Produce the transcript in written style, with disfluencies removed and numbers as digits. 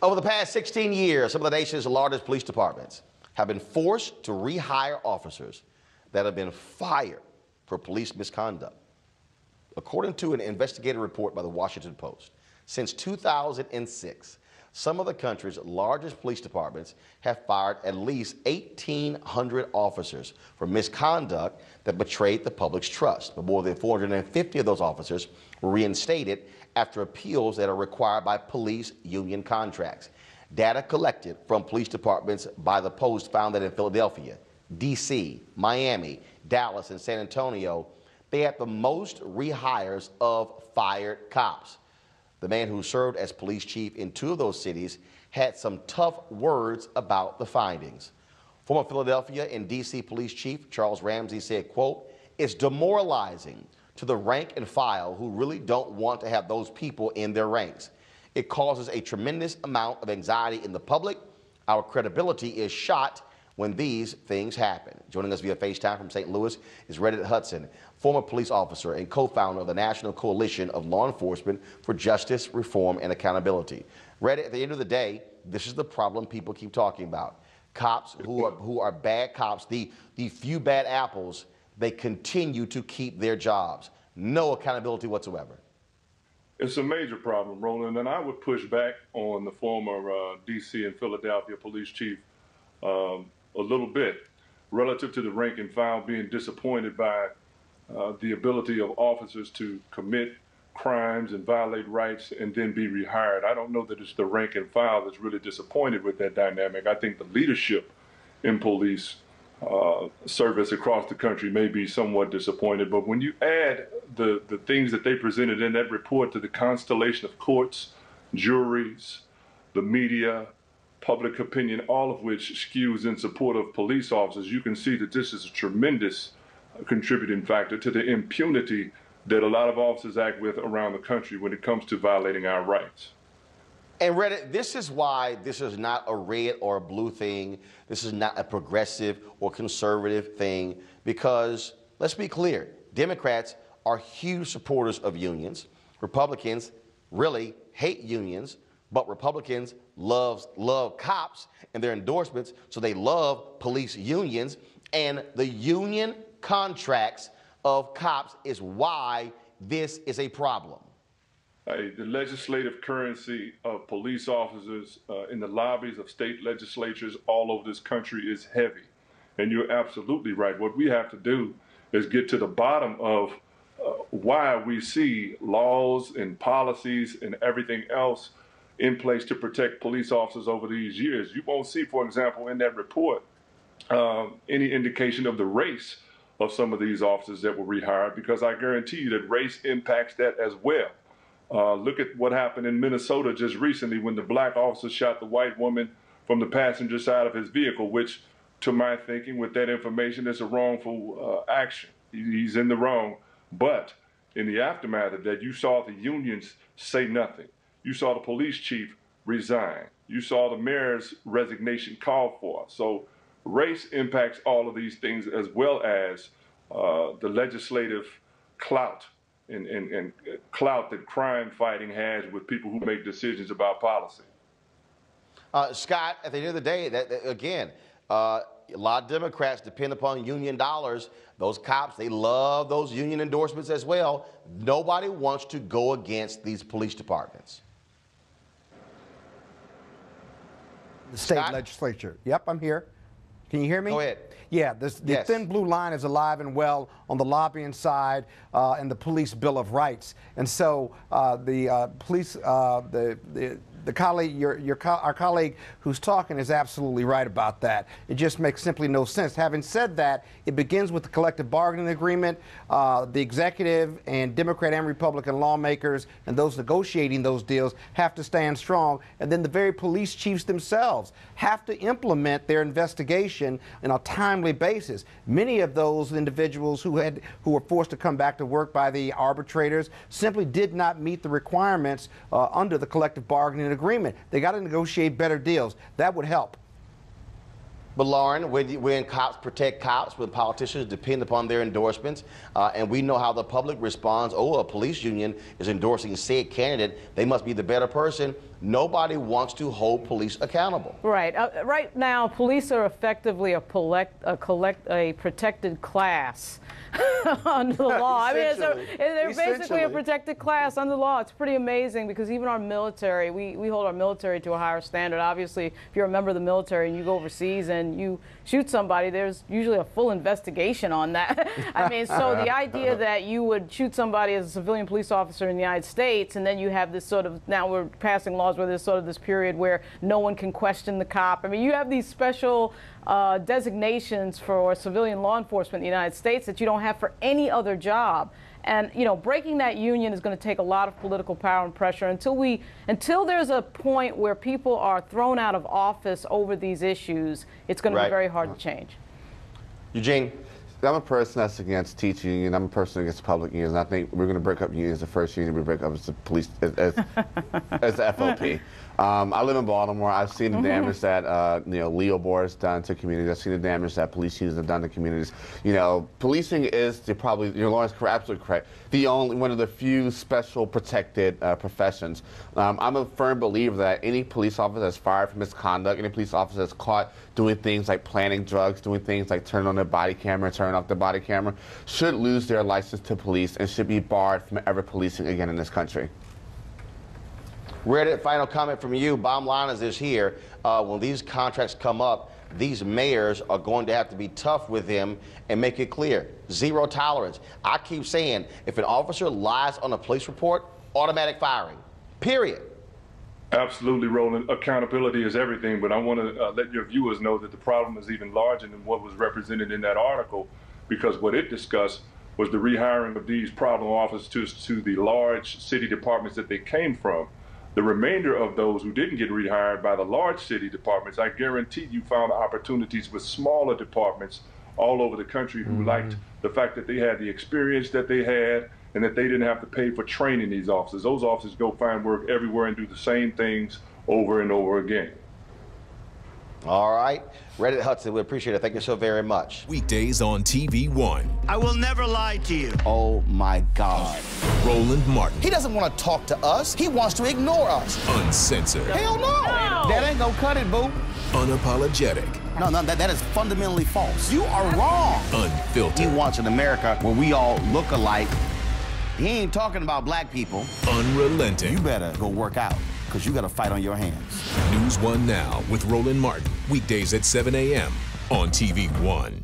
Over the past 16 years, some of the nation's largest police departments have been forced to rehire officers that have been fired for police misconduct. According to an investigative report by the Washington Post, since 2006, some of the country's largest police departments have fired at least 1,800 officers for misconduct that betrayed the public's trust. But more than 450 of those officers were reinstated after appeals that are required by police union contracts. Data collected from police departments by the Post found that in Philadelphia, D.C., Miami, Dallas, and San Antonio, they had the most rehires of fired cops. The man who served as police chief in two of those cities had some tough words about the findings. Former Philadelphia and D.C. police chief Charles Ramsey said, quote, "It's demoralizing to the rank and file who really don't want to have those people in their ranks. It causes a tremendous amount of anxiety in the public. Our credibility is shot when these things happen." Joining us via FaceTime from St. Louis is Reddit Hudson, former police officer and co-founder of the National Coalition of Law Enforcement for Justice, Reform, and Accountability. Reddit, at the end of the day, this is the problem people keep talking about. Cops who are bad cops, the few bad apples, they continue to keep their jobs. No accountability whatsoever. It's a major problem, Roland, and I would push back on the former D.C. and Philadelphia police chief a little bit relative to the rank and file being disappointed by the ability of officers to commit crimes and violate rights and then be rehired. I don't know that it's the rank and file that's really disappointed with that dynamic. I think the leadership in police service across the country may be somewhat disappointed, but when you add the things that they presented in that report to the constellation of courts, juries, the media, public opinion, all of which skews in support of police officers, you can see that this is a tremendous contributing factor to the impunity that a lot of officers act with around the country when it comes to violating our rights. And Reddit, this is why this is not a red or a blue thing. This is not a progressive or conservative thing, because let's be clear, Democrats are huge supporters of unions. Republicans really hate unions, but Republicans love cops and their endorsements, so they love police unions. And the union contracts of cops is why this is a problem. The legislative currency of police officers in the lobbies of state legislatures all over this country is heavy. And you're absolutely right. What we have to do is get to the bottom of why we see laws and policies and everything else in place to protect police officers over these years. You won't see, for example, in that report, any indication of the race of some of these officers that were rehired, because I guarantee you that race impacts that as well. Look at what happened in Minnesota just recently when the black officer shot the white woman from the passenger side of his vehicle, which, to my thinking, with that information, is a wrongful action. He's in the wrong. But in the aftermath of that, you saw the unions say nothing. You saw the police chief resign. You saw the mayor's resignation called for. So race impacts all of these things, as well as the legislative clout and clout that crime fighting has with people who make decisions about policy. Scott, at the end of the day, again, a lot of Democrats depend upon union dollars. Those cops, they love those union endorsements as well. Nobody wants to go against these police departments. The state Scott? legislature. Yep, I'm here. Can you hear me? Go ahead. Yeah, the Yes. thin blue line is alive and well on the lobbying side and the police Bill of Rights. And so the police, the colleague, our colleague who's talking is absolutely right about that. It just makes simply no sense. Having said that, it begins with the collective bargaining agreement. The executive and Democrat and Republican lawmakers and those negotiating those deals have to stand strong. And then the very police chiefs themselves have to implement their investigation on a timely basis. Many of those individuals who were forced to come back to work by the arbitrators simply did not meet the requirements under the collective bargaining agreement. They got to negotiate better deals. That would help. But Lauren, when cops protect cops, when politicians depend upon their endorsements, and we know how the public responds, oh, a police union is endorsing said candidate, they must be the better person. nobody wants to hold police accountable. Right. Right now, police are effectively a protected class under the law. I mean, they're basically a protected class under the law. It's pretty amazing because even our military, we hold our military to a higher standard. Obviously, if you're a member of the military and you go overseas and you shoot somebody, there's usually a full investigation on that. I mean, so the idea that you would shoot somebody as a civilian police officer in the United States and then you have this sort of, now we're passing laws where there's sort of this period where no one can question the cop. I mean, you have these special designations for civilian law enforcement in the United States that you don't have for any other job. And, you know, breaking that union is going to take a lot of political power and pressure until there's a point where people are thrown out of office over these issues. It's going to be very hard to change. Eugene? I'm a person that's against teaching union. I'm a person against public unions. And I think we're going to break up unions. The first union we break up is the police, as the FOP. I live in Baltimore. I've seen the damage that Leo Bohr has done to communities. I've seen the damage that police unions have done to communities. You know, policing is Lauren's absolutely correct, one of the few special protected professions. I'm a firm believer that any police officer that's fired for misconduct, any police officer that's caught doing things like planting drugs, doing things like turning on their body camera and turning off their body camera, should lose their license to police and should be barred from ever policing again in this country. Reddit, final comment from you. Bottom line is this here. When these contracts come up, these mayors are going to have to be tough with them and make it clear. Zero tolerance. I keep saying, if an officer lies on a police report, automatic firing. Period. Absolutely, Roland. Accountability is everything, but I want to let your viewers know that the problem is even larger than what was represented in that article, because what it discussed was the rehiring of these problem officers to the large city departments that they came from. The remainder of those who didn't get rehired by the large city departments, I guarantee you found opportunities with smaller departments all over the country who liked the fact that they had the experience that they had and that they didn't have to pay for training these officers. Those officers go find work everywhere and do the same things over and over again. All right. Reddit Hudson, we appreciate it. Thank you so very much. Weekdays on TV One. I will never lie to you. Oh, my God. Roland Martin. He doesn't want to talk to us. He wants to ignore us. Uncensored. Hell no. That ain't gonna cut it, boo. Unapologetic. No, that is fundamentally false. You are wrong. Unfiltered. He wants an America where we all look alike. He ain't talking about black people. Unrelenting. You better go work out, because you got a fight on your hands. News One Now with Roland Martin. Weekdays at 7 a.m. on TV One.